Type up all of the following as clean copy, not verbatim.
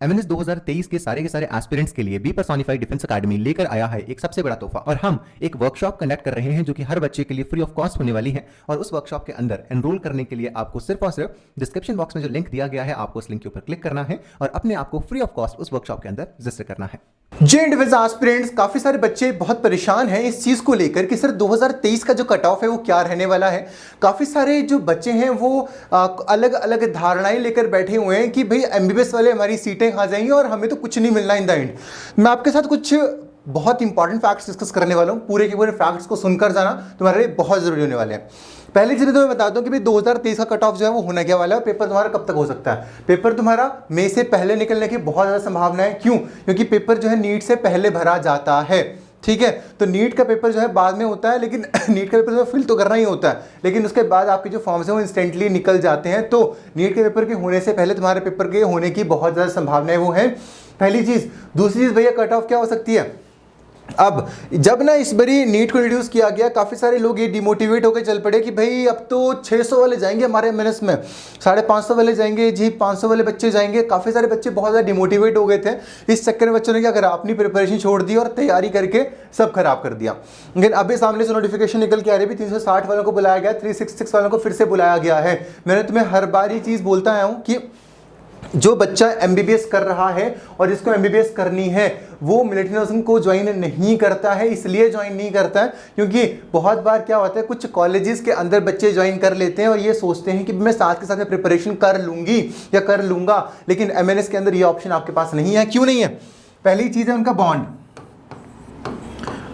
MNS 2023 के सारे aspirants के लिए बी पर्सोनिफाइड डिफेंस अकेडमी लेकर आया है एक सबसे बड़ा तोहफा। और हम एक वर्कशॉप कंडक्ट कर रहे हैं जो कि हर बच्चे के लिए फ्री ऑफ कॉस्ट होने वाली है। और उस वर्कशॉप के अंदर एनरोल करने के लिए आपको सिर्फ और सिर्फ डिस्क्रिप्शन बॉक्स में जो लिंक दिया गया है आपको उस लिंक के ऊपर क्लिक करना है और अपने आप को फ्री ऑफ कॉस्ट उस वर्कशॉप के अंदर रजिस्टर करना है। जे डिफेंस एस्पिरेंट्स काफी सारे बच्चे बहुत परेशान हैं इस चीज को लेकर कि सर 2023 का जो कट ऑफ है वो क्या रहने वाला है। काफी सारे जो बच्चे हैं वो अलग अलग धारणाएं लेकर बैठे हुए हैं कि भाई एमबीबीएस वाले हमारी सीटें खा जाएंगी और हमें तो कुछ नहीं मिलना इन द एंड। मैं आपके साथ कुछ बहुत इंपॉर्टेंट फैक्ट्स डिस्कस करने वाला हूँ। पूरे के पूरे फैक्ट्स को सुनकर जाना तुम्हारे लिए बहुत जरूरी होने वाले हैं। पहली चीज तो मैं बताता हूँ कि भाई 2023 का कट ऑफ जो है वो होना क्या वाला है। पेपर तुम्हारा कब तक हो सकता है? पेपर तुम्हारा मई से पहले निकलने की बहुत ज़्यादा संभावना है। क्यों? क्योंकि पेपर जो है नीट से पहले भरा जाता है। ठीक है, तो नीट का पेपर जो है बाद में होता है, लेकिन नीट का पेपर जो फिल तो करना ही होता है, लेकिन उसके बाद आपके जो फॉर्म्स हैं वो इंस्टेंटली निकल जाते हैं। तो नीट के पेपर के होने से पहले तुम्हारे पेपर के होने की बहुत ज़्यादा संभावनाएं वो है, पहली चीज़। दूसरी चीज़ भैया कट ऑफ क्या हो सकती है? अब जब ना इस बारी नीट को रिड्यूस किया गया, काफ़ी सारे लोग ये डिमोटिवेट होकर चल पड़े कि भाई अब तो 600 वाले जाएंगे हमारे एमएनएस में, 550 वाले जाएंगे जी, 500 वाले बच्चे जाएंगे। काफ़ी सारे बच्चे बहुत ज़्यादा डिमोटिवेट हो गए थे। इस चक्कर में बच्चों ने क्या करा, अपनी प्रिपरेशन छोड़ दी और तैयारी करके सब खराब कर दिया। लेकिन अभी सामने से नोटिफिकेशन निकल के आ रही है, 360 वालों को बुलाया गया, 366 वालों को फिर से बुलाया गया है। मैंने तुम्हें हर बार ये चीज़ बोलता आया हूँ कि जो बच्चा एमबीबीएस कर रहा है और जिसको एमबीबीएस करनी है वो मिलिट्री नर्सिंग को ज्वाइन नहीं करता है। इसलिए ज्वाइन नहीं करता है क्योंकि बहुत बार क्या होता है, कुछ कॉलेजेस के अंदर बच्चे ज्वाइन कर लेते हैं और ये सोचते हैं कि मैं साथ के साथ में प्रिपरेशन कर लूंगी या कर लूंगा, लेकिन एमएनएस के अंदर ये ऑप्शन आपके पास नहीं है। क्यों नहीं है? पहली चीज़ है उनका बॉन्ड।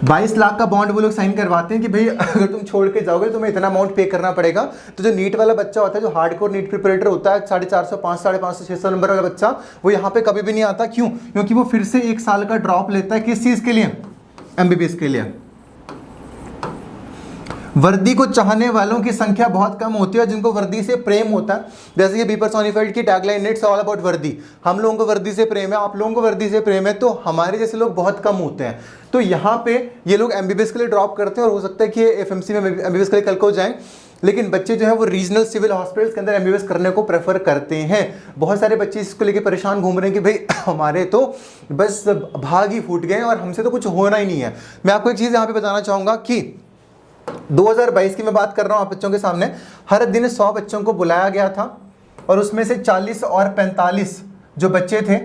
22 लाख का बॉन्ड वो लोग साइन करवाते हैं कि भाई अगर तुम छोड़ के जाओगे तो तुम्हें इतना अमाउंट पे करना पड़ेगा। तो जो नीट वाला बच्चा होता है, जो हार्डकोर नीट प्रिपरेटर होता है, 450, 500, 550, 600 नंबर वाला बच्चा, वो यहाँ पे कभी भी नहीं आता। क्यों? क्योंकि वो फिर से 1 साल का ड्रॉप लेता है। किस चीज़ के लिए? एमबीबीएस के लिए। वर्दी को चाहने वालों की संख्या बहुत कम होती है, जिनको वर्दी से प्रेम होता है। जैसे कि बी पर्सोनिफाइड की टैगलाइन, इट्स ऑल अबाउट वर्दी। हम लोगों को वर्दी से प्रेम है, आप लोगों को वर्दी से प्रेम है, तो हमारे जैसे लोग बहुत कम होते हैं। तो यहाँ पे ये लोग एमबीबीएस के लिए ड्रॉप करते हैं और हो सकता है कि एफएमसी में एमबीबीएस के लिए कल को जाएं, लेकिन बच्चे जो है वो रीजनल सिविल हॉस्पिटल्स के अंदर एमबीबीएस करने को प्रेफर करते हैं। बहुत सारे बच्चे इसको लेके परेशान घूम रहे हैं कि भाई हमारे तो बस भाग ही फूट गए और हमसे तो कुछ होना ही नहीं है। मैं आपको एक चीज़ यहाँ पे बताना चाहूँगा कि 2022 की मैं बात कर रहा हूं आप बच्चों के सामने। हर दिन 100 बच्चों को बुलाया गया था और उसमें से 40 और 45 जो बच्चे थे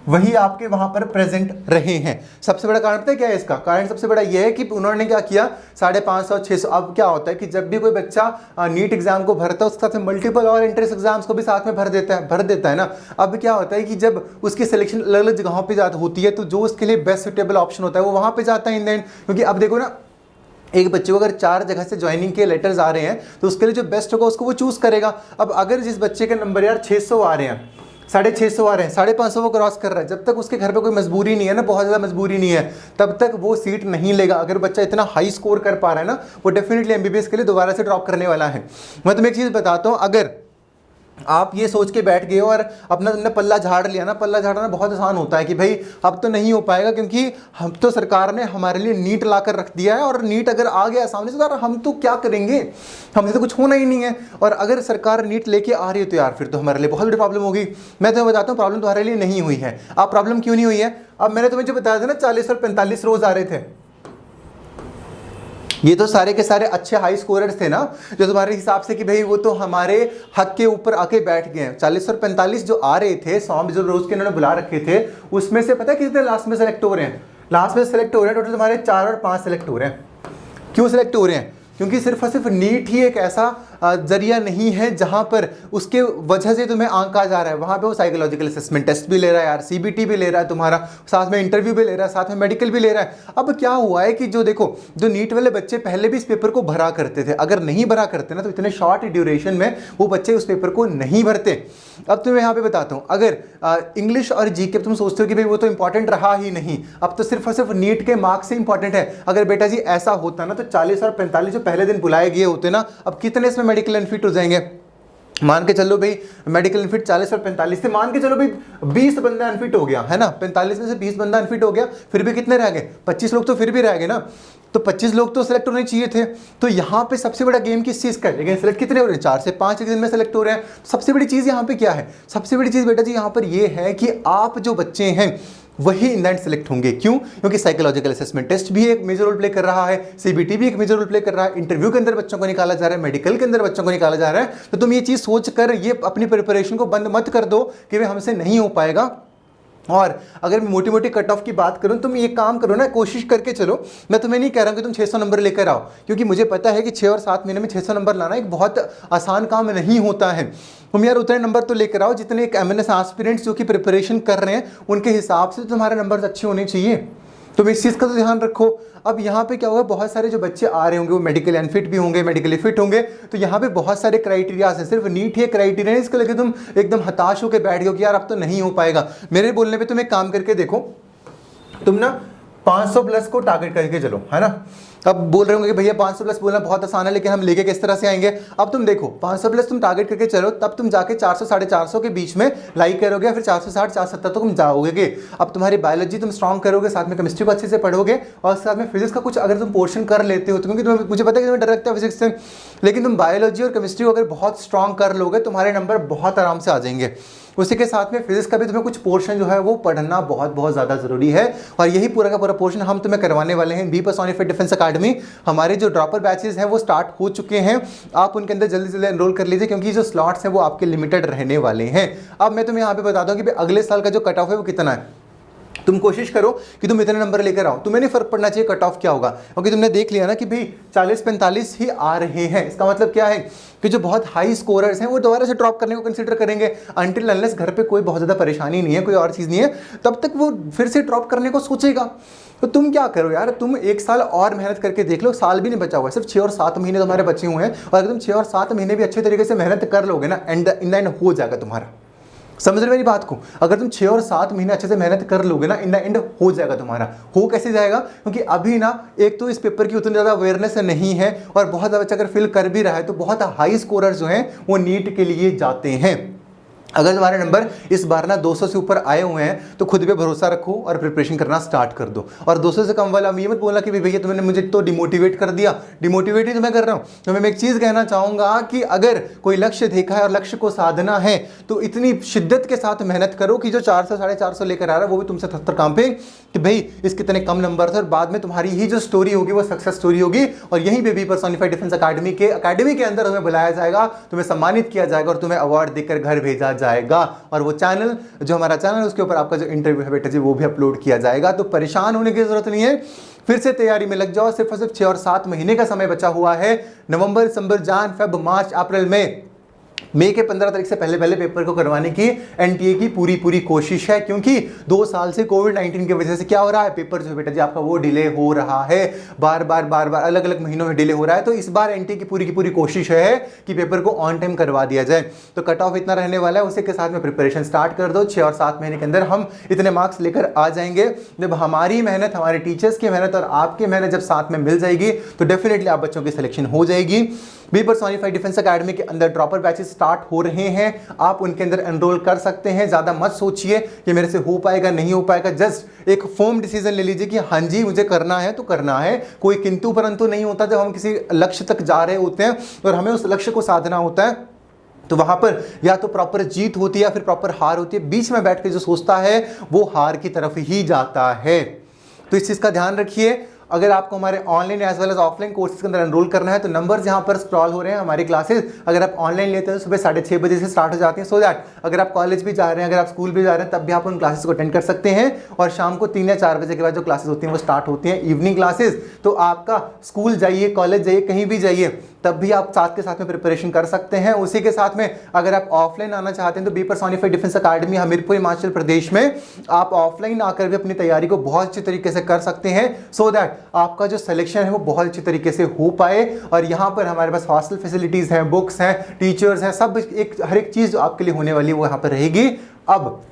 वही आपके वहां पर प्रेजेंट रहे हैं। सबसे बड़ा कारण पता है क्या है इसका? कारण सबसे बड़ा यह है कि उन्होंने क्या किया, 550, 600। अब क्या होता है कि जब भी कोई बच्चा नीट एग्जाम को भरता है उसके साथ में मल्टीपल और एंट्रेंस एग्जाम्स को भी साथ में भर देता है ना। अब क्या होता है कि जब उसकी सिलेक्शन अलग अलग जगहों पर होती है तो जो उसके लिए बेस्ट सुटेबल ऑप्शन होता है वो वहां पर जाता है इन द एंड। क्योंकि अब देखो ना, एक बच्चे को अगर 4 जगह से ज्वाइनिंग के लेटर्स आ रहे हैं तो उसके लिए जो बेस्ट होगा उसको वो चूज करेगा। अब अगर जिस बच्चे के नंबर यार 600 आ रहे हैं, 650 आ रहे हैं, 550 वो क्रॉस कर रहा है, जब तक उसके घर पे कोई मजबूरी नहीं है ना, बहुत ज़्यादा मजबूरी नहीं है, तब तक वो सीट नहीं लेगा। अगर बच्चा इतना हाई स्कोर कर पा रहा है ना, वो डेफिनेटली एमबीबीएस के लिए दोबारा से ड्रॉप करने वाला है। मैं तुम्हें एक चीज़ बताता हूँ, अगर आप ये सोच के बैठ गए और अपना तुमने पल्ला झाड़ लिया ना, पल्ला झाड़ना बहुत आसान होता है कि भाई अब तो नहीं हो पाएगा क्योंकि हम तो सरकार ने हमारे लिए नीट ला कर रख दिया है और नीट अगर आ गया सामने से तो हम तो क्या करेंगे, हमसे तो कुछ होना ही नहीं है। और अगर सरकार नीट लेके आ रही है तो यार फिर तो हमारे लिए बहुत बड़ी प्रॉब्लम होगी। मैं तुम्हें बताता हूँ प्रॉब्लम तुम्हारे लिए नहीं हुई है। अब प्रॉब्लम क्यों नहीं हुई है? अब मैंने तुम्हें जो बताया था ना 40 और 45 रोज आ रहे थे, ये तो सारे के सारे अच्छे हाई स्कोरर्स थे ना, जो तुम्हारे हिसाब से कि भाई वो तो हमारे हक के ऊपर आके बैठ गए हैं। 40 और 45 जो आ रहे थे, 100 जो रोज के उन्होंने बुला रखे थे, उसमें से पता है कितने लास्ट में सेलेक्ट हो रहे हैं? लास्ट में सेलेक्ट हो रहे हैं टोटल तुम्हारे 4 और 5 सेलेक्ट हो रहे हैं। क्यों सेलेक्ट हो रहे हैं? क्योंकि सिर्फ और सिर्फ नीट ही एक ऐसा जरिया नहीं है जहां पर उसके वजह से तुम्हें आंका जा रहा है। वहां पे वो साइकोलॉजिकल असेसमेंट टेस्ट भी ले रहा है यार, सीबीटी भी ले रहा है तुम्हारा, साथ में इंटरव्यू भी ले रहा है, साथ में मेडिकल भी ले रहा है। अब क्या हुआ है कि जो देखो, जो नीट वाले बच्चे पहले भी इस पेपर को भरा करते थे, अगर नहीं भरा करते ना तो इतने शॉर्ट ड्यूरेशन में वो बच्चे उस पेपर को नहीं भरते। अब तुम्हें यहाँ पे बताता हूँ, अगर इंग्लिश और जीके तुम सोचते हो कि भाई वो तो इंपॉर्टेंट रहा ही नहीं, अब तो सिर्फ और सिर्फ नीट के मार्क्स से इंपॉर्टेंट है। अगर बेटा जी ऐसा होता ना तो 40 और 45 जो पहले दिन बुलाए गए होते ना, अब कितने इसमें मेडिकल अनफिट हो जाएंगे? मान के चलो भाई मेडिकल अनफिट 40 और 45 से, मान के चलो भाई 20 बंदा अनफिट हो गया है ना, 45 में से 20 बंदा अनफिट हो गया, फिर भी कितने रह गए? 25 लोग तो फिर भी रह गए ना। तो 25 लोग तो सेलेक्ट होने चाहिए थे। तो यहाँ पे सबसे बड़ा गेम किस चीज़ का है, लेकिन सेलेक्ट कितने हो रहे हैं, 4 से 5 एक दिन में सेलेक्ट हो रहे हैं। सबसे बड़ी चीज़ यहाँ पे क्या है, सबसे बड़ी चीज़ बेटा जी यहाँ पर ये है कि आप जो बच्चे हैं वही इन द एंड सेलेक्ट होंगे। क्यों? क्योंकि साइकोलॉजिकल असेसमेंट टेस्ट भी एक मेजर रोल प्ले कर रहा है, सीबीटी भी एक मेजर रोल प्ले कर रहा है, इंटरव्यू के अंदर बच्चों को निकाला जा रहा है, मेडिकल के अंदर बच्चों को निकाला जा रहा है। तो तुम ये चीज़ सोच कर ये अपनी प्रिपरेशन को बंद मत कर दो कि भाई हमसे नहीं हो पाएगा। और अगर मैं मोटी मोटी कट ऑफ की बात करूं, तुम ये काम करो ना, कोशिश करके चलो। मैं तुम्हें नहीं कह रहा हूं कि तुम 600 नंबर लेकर आओ, क्योंकि मुझे पता है कि 6 और 7 महीने में 600 नंबर लाना एक बहुत आसान काम नहीं होता है। तुम यार उतने नंबर तो लेकर आओ जितने एक एमएनएस एस्पिरेंट्स जो कि प्रिपरेशन कर रहे हैं उनके हिसाब से तुम्हारे नंबर अच्छे होने चाहिए। तुम इस चीज़ का तो ध्यान रखो। अब यहाँ पे क्या होगा, बहुत सारे जो बच्चे आ रहे होंगे वो मेडिकल अनफिट भी होंगे, मेडिकली फिट होंगे। तो यहाँ पे बहुत सारे क्राइटेरियाज हैं, सिर्फ नीट ही क्राइटेरिया, इसके लगे तुम एकदम हताश होकर बैठ गए कि यार अब तो नहीं हो पाएगा। मेरे बोलने पे तुम एक काम करके देखो, तुम ना 500 प्लस को टारगेट करके चलो, है ना। अब बोल रहे होंगे कि भैया 500 प्लस बोलना बहुत आसान है, लेकिन हम लेके किस तरह से आएंगे। अब तुम देखो 500 प्लस तुम टारगेट करके चलो, तब तुम जाके 400 450 के बीच में लाइक करोगे, फिर 460 470 तो तुम जाओगे। अब तुम्हारी बायोलॉजी तुम स्ट्रॉन्ग करोगे, साथ में केमिस्ट्री को अच्छे से पढ़ोगे, और साथ में फिजिक्स का कुछ अगर तुम पोर्शन कर लेते हो तो, क्योंकि तुम्हें मुझे पता है कि तुम्हें डर लगता है फिजिक्स से, लेकिन तुम बायोलॉजी और केमिस्ट्री को अगर बहुत स्ट्रॉन्ग कर लोगे तुम्हारे नंबर बहुत आराम से आ जाएंगे। उसी के साथ में फिजिक्स का भी तुम्हें कुछ पोर्शन जो है वो पढ़ना बहुत बहुत ज़्यादा ज़रूरी है, और यही पूरा का पूरा पोर्शन हम तुम्हें करवाने वाले हैं बी पर्सोनिफाइड डिफेंस अकाडमी। हमारे जो ड्रॉपर बैचेस हैं वो स्टार्ट हो चुके हैं, आप उनके अंदर जल्दी जल्दी एनरोल कर लीजिए, क्योंकि जो स्लॉट्स हैं वो आपके लिमिटेड रहने वाले हैं। अब मैं तुम्हें यहाँ पे बता दूँ कि अगले साल का जो कट ऑफ है वो कितना है। तुम कोशिश करो कि तुम इतने नंबर लेकर आओ, तुम्हें नहीं फर्क पड़ना चाहिए कट ऑफ क्या होगा, क्योंकि तुमने देख लिया ना कि भाई 40-45 ही आ रहे हैं। इसका मतलब क्या है कि जो बहुत हाई स्कोरर्स हैं वो दोबारा से ड्रॉप करने को कंसीडर करेंगे, अनटिल अनलेस घर पे कोई बहुत ज़्यादा परेशानी नहीं है, कोई और चीज़ नहीं है, तब तक वो फिर से ड्रॉप करने को सोचेगा। तो तुम क्या करो यार, तुम 1 साल और मेहनत करके देख लो, साल भी नहीं बचा हुआ है, सिर्फ 6 और 7 महीने तुम्हारे बचे हुए हैं, और अगर तुम 6 और 7 महीने भी अच्छे तरीके से मेहनत कर लोगे ना, इन द एंड हो जाएगा तुम्हारा। समझ रहे मेरी बात को, अगर तुम 6 और 7 महीने अच्छे से मेहनत कर लोगे ना, इन द एंड हो जाएगा तुम्हारा। हो कैसे जाएगा, क्योंकि अभी ना एक तो इस पेपर की उतनी ज़्यादा अवेयरनेस नहीं है, और बहुत ज़्यादा बच्चा अगर फिल कर भी रहा है तो बहुत हाई स्कोरर्स जो हैं वो नीट के लिए जाते हैं। अगर तुम्हारे नंबर इस बार ना 200 से ऊपर आए हुए हैं तो खुद पे भरोसा रखो और प्रिपरेशन करना स्टार्ट कर दो। और 200 से कम वाला ये मत बोला कि भैया तुमने मुझे तो डिमोटिवेट कर दिया, डिमोटिवेट ही तो मैं कर रहा हूँ। तो मैं एक चीज़ कहना चाहूँगा कि अगर कोई लक्ष्य देखा है और लक्ष्य को साधना है तो इतनी शिद्दत के साथ मेहनत करो कि जो 400 450 लेकर आ रहा है वो भी तुमसे 73 काम पे, कि भाई इस कितने कम नंबर थे, और बाद में तुम्हारी ही जो स्टोरी होगी वो सक्सेस स्टोरी होगी, और यहीं पे बी पर्सोनिफाइड डिफेंस अकाडमी के अंदर तुम्हें बुलाया जाएगा, तुम्हें सम्मानित किया जाएगा और तुम्हें अवार्ड देकर घर भेजा जाएगा। और वो चैनल जो हमारा चैनल है उसके ऊपर आपका जो इंटरव्यू है बेटा जी वो भी अपलोड किया जाएगा। तो परेशान होने की जरूरत नहीं है, फिर से तैयारी में लग जाओ। सिर्फ और सिर्फ 6 और 7 महीने का समय बचा हुआ है। नवंबर, दिसंबर, जान, फेब, मार्च, अप्रैल, मई के 15 तारीख से पहले पेपर को करवाने की एनटीए की पूरी कोशिश है, क्योंकि 2 साल से कोविड-19 की वजह से क्या हो रहा है, पेपर जो बेटा जी आपका वो डिले हो रहा है, बार बार अलग अलग महीनों में डिले हो रहा है। तो इस बार एनटीए की पूरी कोशिश है कि पेपर को ऑन टाइम करवा दिया जाए। तो कट ऑफ इतना रहने वाला है, उसी के साथ में प्रिपरेशन स्टार्ट कर दो। 6 और 7 महीने के अंदर हम इतने मार्क्स लेकर आ जाएंगे। जब हमारी मेहनत, हमारे टीचर्स की मेहनत और आपकी मेहनत जब साथ में मिल जाएगी तो डेफिनेटली आप बच्चों की सिलेक्शन हो जाएगी। बी पर्सोनिफाइड डिफेंस अकाडमी के अंदर ड्रॉपर बैचेस स्टार्ट हो रहे हैं, आप उनके अंदर एनरोल कर सकते हैं। ज़्यादा मत सोचिए कि मेरे से हो पाएगा नहीं हो पाएगा, जस्ट एक फर्म डिसीजन ले लीजिए कि हाँ जी मुझे करना है तो करना है। कोई किंतु परंतु नहीं होता। जब हम किसी लक्ष्य तक जा रहे होते हैं और हमें उस लक्ष्य को साधना होता है तो वहां पर या तो प्रॉपर जीत होती है या फिर प्रॉपर हार होती है। बीच में बैठ के जो सोचता है वो हार की तरफ ही जाता है। तो इस चीज़ का ध्यान रखिए। अगर आपको हमारे online as well as offline courses के अंदर एनरोल करना है तो नंबर्स यहाँ पर स्क्रॉल हो रहे हैं। हमारी क्लासेस अगर आप ऑनलाइन लेते हैं तो सुबह 6:30 बजे से स्टार्ट हो जाती हैं, सो दैट अगर आप कॉलेज भी जा रहे हैं, अगर आप स्कूल भी जा रहे हैं, तब भी आप उन क्लासेस को अटेंड कर सकते हैं। और शाम को 3 या 4 बजे के बाद जो क्लासेस होती हैं वो स्टार्ट होती हैं, इवनिंग क्लासेस। तो आपका स्कूल जाइए, कॉलेज जाइए, कहीं भी जाइए, तब भी आप साथ के साथ में प्रिपरेशन कर सकते हैं। उसी के साथ में अगर आप ऑफलाइन आना चाहते हैं तो Be personified defence academy Hamirpur Himachal Pradesh में आप ऑफलाइन आकर भी अपनी तैयारी को बहुत अच्छे तरीके से कर सकते हैं, सो दैट आपका जो सिलेक्शन है वो बहुत अच्छे तरीके से हो पाए। और यहाँ पर हमारे पास हॉस्टल फैसिलिटीज़ हैं, बुक्स हैं, टीचर्स हैं, सब हर एक चीज़ जो आपके लिए होने वाली है वो यहाँ पर रहेगी। अब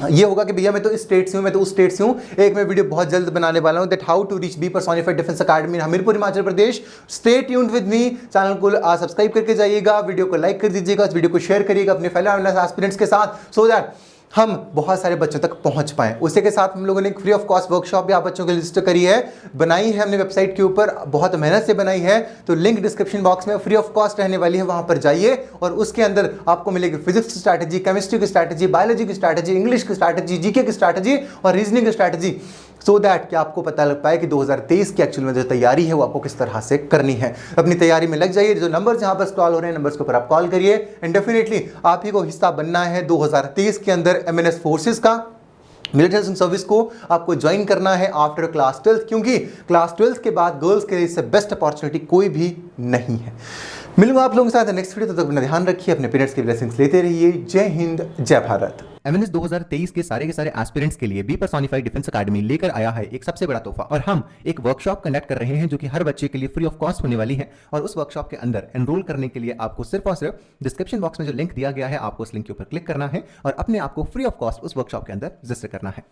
ये होगा कि भैया मैं तो इस स्टेट से हूँ, मैं तो उस स्टेट से हूँ, एक मैं वीडियो बहुत जल्द बनाने वाला हूँ, that how to reach be personified defence academy Hamirpur Himachal Pradesh. Stay tuned with me, channel को सब्सक्राइब करके जाइएगा, वीडियो को लाइक कर दीजिएगा, इस वीडियो को शेयर करिएगा अपने फेलो एस्पिरेंट्स के साथ, सो दैट हम बहुत सारे बच्चों तक पहुंच पाएं। उसी के साथ हम लोगों ने एक फ्री ऑफ कॉस्ट वर्कशॉप भी आप बच्चों के लिए रजिस्टर करी है, बनाई है हमने वेबसाइट के ऊपर, बहुत मेहनत से बनाई है। तो लिंक डिस्क्रिप्शन बॉक्स में फ्री ऑफ कॉस्ट रहने वाली है, वहां पर जाइए और उसके अंदर आपको मिलेगी फिजिक्स की स्ट्रैटेजी, केमिस्ट्री की स्ट्रैटेजी, बायोलॉजी की स्ट्रैटेजी, इंग्लिश की स्ट्रैटेजी, जीके की स्ट्रैटेजी और रीजनिंग की स्ट्रैटेजी, सो दैट कि आपको पता लग पाए कि 2023 की एक्चुअल में जो तैयारी है वो आपको किस तरह से करनी है। अपनी तैयारी में लग जाइए। जो नंबर्स यहाँ पर स्क्रॉल हो रहे हैं, नंबर्स के ऊपर आप कॉल करिए एंड डेफिनेटली आप ही को हिस्सा बनना है 2023 के अंदर एमएनएस फोर्सेस का। मिलिट्री सर्विस को आपको ज्वाइन करना है आफ्टर क्लास 12th, क्योंकि क्लास 12th के बाद गर्ल्स के लिए इससे बेस्ट अपॉर्चुनिटी कोई भी नहीं है। मिलूंगा आप लोगों के साथ नेक्स्ट वीडियो, तब तक अपना ध्यान रखिए, अपने पेरेंट्स की ब्लेसिंग्स लेते रहिए। जय हिंद, जय भारत। एमएनएस 2023 के सारे एस्पिरेंट्स के लिए बी पर्सोनिफाइड डिफेंस अकेडमी लेकर आया है एक सबसे बड़ा तोहफा, और हम एक वर्कशॉप कंडक्ट कर रहे हैं जो कि हर बच्चे के लिए फ्री ऑफ कॉस्ट होने वाली है। और उस वर्कशॉप के अंदर एनरोल करने के लिए आपको सिर्फ और सिर्फ डिस्क्रिप्शन बॉक्स में जो लिंक दिया गया है, आपको उस लिंक के ऊपर क्लिक करना है और अपने आप को फ्री ऑफ कॉस्ट उस वर्कशॉप के अंदर रजिस्टर करना है।